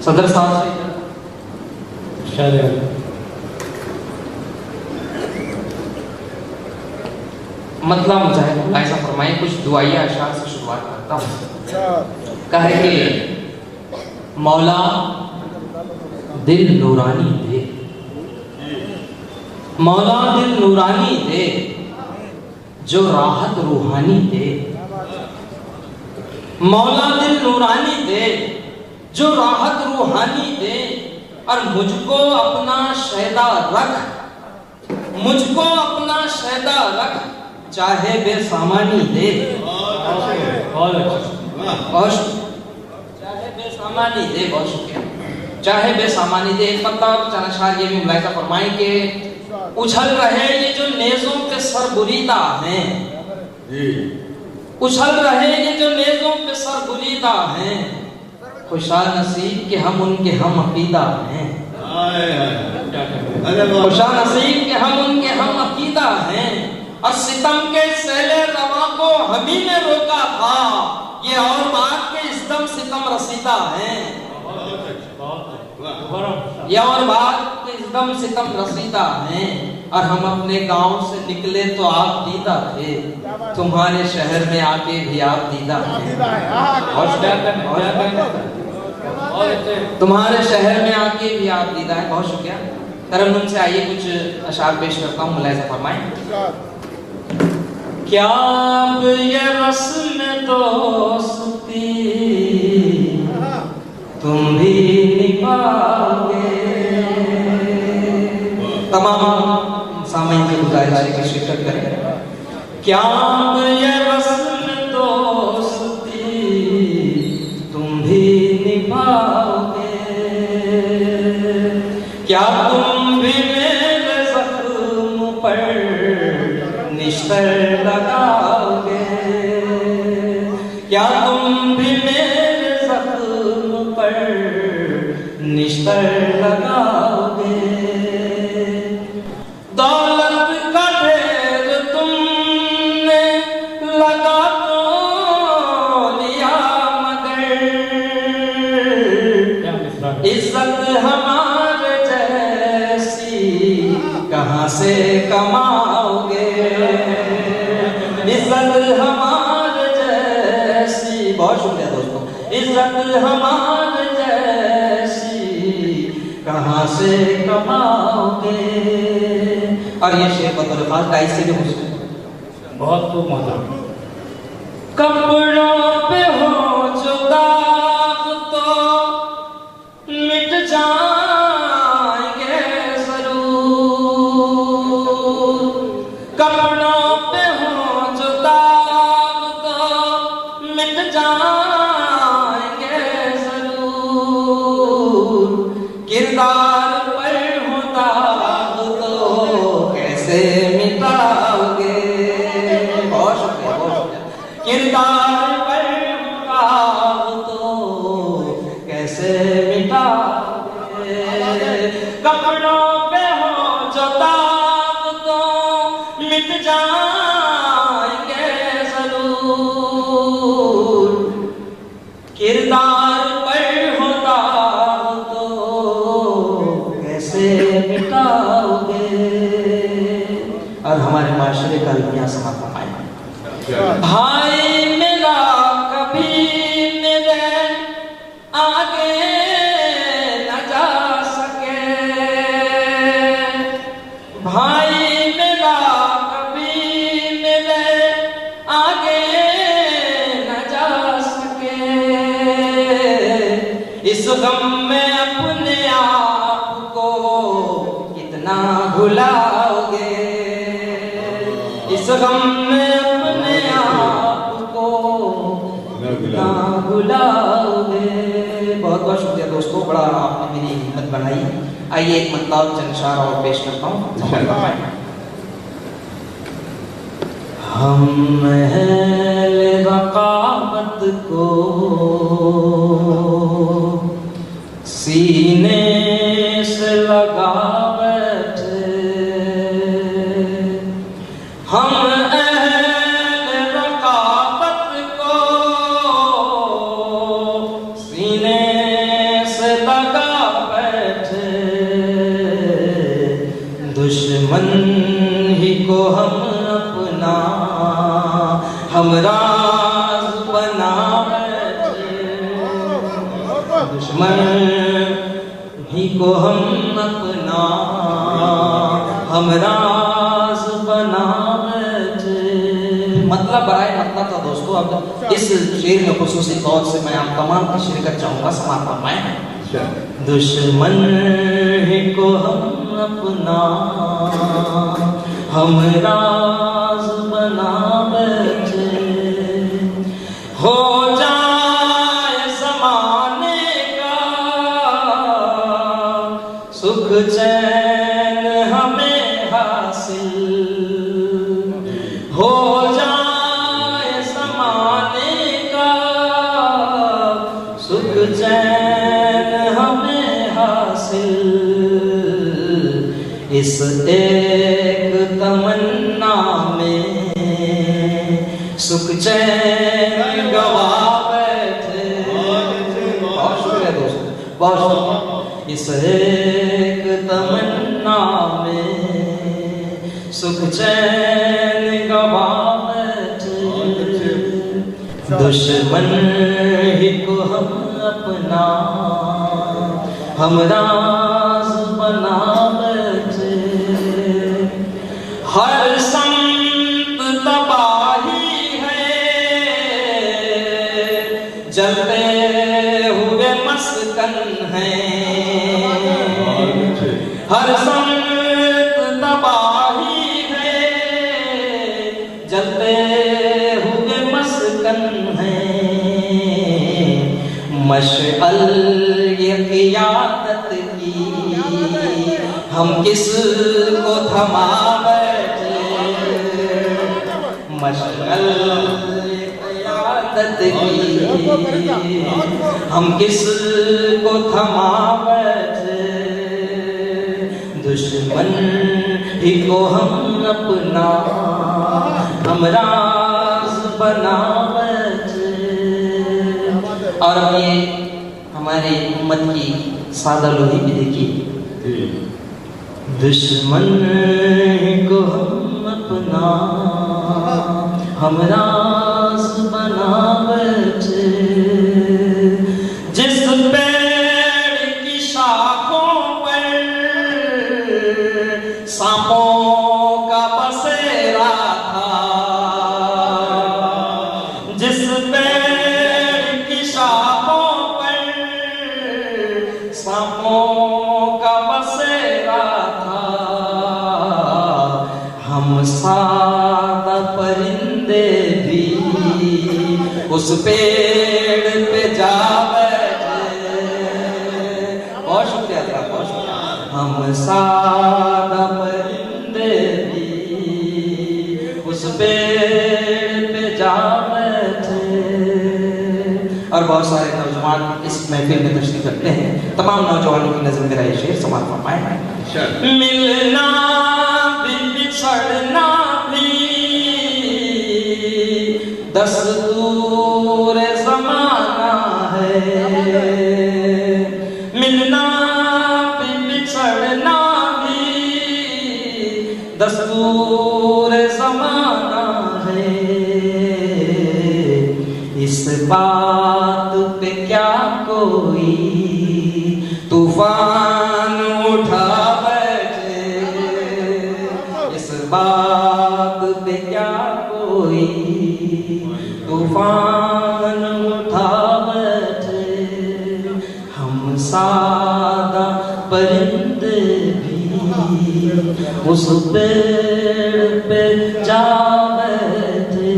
सदर साहब मतलब मुझे ऐसा फरमाइए, कुछ दुआइया अशार से शुरुआत करता हूँ। कहे कि मौला दिल नूरानी दे, मौला दिल नूरानी दे, जो राहत रूहानी दे। मौला दिल नूरानी दे, जो राहत रूहानी दे। और मुझको अपना शहदा रख, मुझको अपना शहदा रख, चाहे बेसामानी दे। चाहे बेसामानी दे, बहुत शुक्रिया। चाहे बेसामानी दे। एक मतलब चनाशार ये भी मुलाहिजा फरमाएं कि उछल रहे ये जो नेज़ों के सर बुरीदा हैं, उछल रहे ये जो नेज़ों के सर बुरीदा हैं, खुशा नसीब के हम उनके हम अकीदा हैं। खुशा नसीब के हम उनके हम अकीदा हैं। और सितम के सैले रवा को हम ही ने रोका था, ये और बात के इस दम सितम रसीदा हैं। ये और बात के इस दम सितम रसीदा हैं। और हम अपने गांव से निकले तो आप दीदा थे, तुम्हारे शहर में आके भी आप दीदा थे। तुम्हारे शहर में आके भी आप दीदा है। बहुत शुक्रिया। तरन्नुम से आइए कुछ अशार पेश करता हूँ, मुलाहिजा फरमाएं। क्या अब ये रस्म दोस्ती तुम भी निभाओगे। तमाम सामईन की गुजारिश है कि शिरकत करें। क्या अब ये रस्म दोस्ती तुम भी निभाओगे। क्या तुम भी मेरे ज़ख्म पर निश्तर लगाओगे। क्या तुम भी मेरे ज़ख्म पर निश्तर लगाओगे। दौलत का ढेर तुमने लगा तो लिया, मगर इज्जत हमारे जैसी कहाँ से कमाओगे। इज्जत हमारे जैसी, बहुत शुक्रिया दोस्तों, इज्जत हमारे जैसी कहाँ से कमाओगे। और ये शेर बतौर खास डाइस से भी मुझे बहुत खूब मतलब। कपड़ों पे हो जो दाग तो मिट जाएंगे जरूर। कपड़ों पे हो जो दाग तो मिट जाएंगे जरूर। किरदार पर हो दाग तो कैसे मिटाओगे। बहुत शुक्रिया, बहुत शुक्रिया। किरदार पर हो दाग तो कैसे मिटाओगे। कपड़ों पे हो जो दाग तो मिट जाएंगे जरूर। किरदार पर हो दाग तो कैसे मिटाओगे। और हमारे माशरे का अलमिया समाप्त फरमाएं। भाई मेरा कभी मेरे आगे न जा सके। भाई मेरा कभी मेरे आगे न जा सके। इस गम में अपने आप को कितना भुलाओगे। इस गम में अपने आप को कितना भुलाओगे। बहुत बहुत शुक्रिया दोस्तों, बड़ा आपने मेरी हिम्मत बनाई। आइए एक मतलब चंद और पेश करता हूँ। हम महल रकाबत को सीने से लगा बैठे। हम अहल रकाबत को सीने से लगा दुश्मन ही को हम अपना हमराज बना बैठे। मतलब बराए मतलब था दोस्तों। अब इस शेर में खुसूसी तौर से मैं आप तमाम की शिरकत चाहूंगा। समाप्त फरमाएं। दुश्मन ही को हम अपना हमराज बना बैठे। हो जाए ज़माने का सुख चैन हमें हासिल। हो जाए ज़माने का सुख चैन हमें हासिल। इस एक तमन्ना में सुख चैन गवा बैठे। बहुत शुक्रिया दोस्तों, बहुत शुक्रिया। इस एक तमन्ना में सुख चैन गवा बैठे। दुश्मन ही को हम अपना हमराज बना बैठे। हर संत तबाही है जलते हुए मस्कन है। हर संत तबाही है जलते हुए मस्कन है। मशअल ये क़ियादत की हम किस को थमा बैठे। मशअल ये क़ियादत की हम किस को थमा बैठे। दुश्मन ही को हम अपना हमराज बना बैठे। और अब ये हमारी उम्मत की सादा लोही भी देखिए। दुश्मन को हम अपना हमराज बना बैठे। जिस पेड़ की शाखों पर सांपों का बसेरा था। जिस पेड़ की शाखों पर सांपों का बसेरा था। हम सादा परिंदे भी उस पेड़ पे जा बैठे। बहुत शुक्रिया था, बहुत शुक्रिया। हम सादा परिंदे भी उस पेड़ पे जा बैठे। और बहुत सारे नौजवान इस महफिल में तशरीफ रखते हैं। तमाम नौजवानों की नजर मेरा ये शेर समाप्त फरमाएं। मिलना भी बिछड़ना भी दस्तूर ज़माना है। मिलना भी बिछड़ना भी दस्तूर ज़माना है। इस बात पे क्या कोई तूफान उठा बैठे। इस बात पे क्या कोई तूफान उठा बैठे। हम सादा परिंदे भी उस पेड़ पे जा बैठे।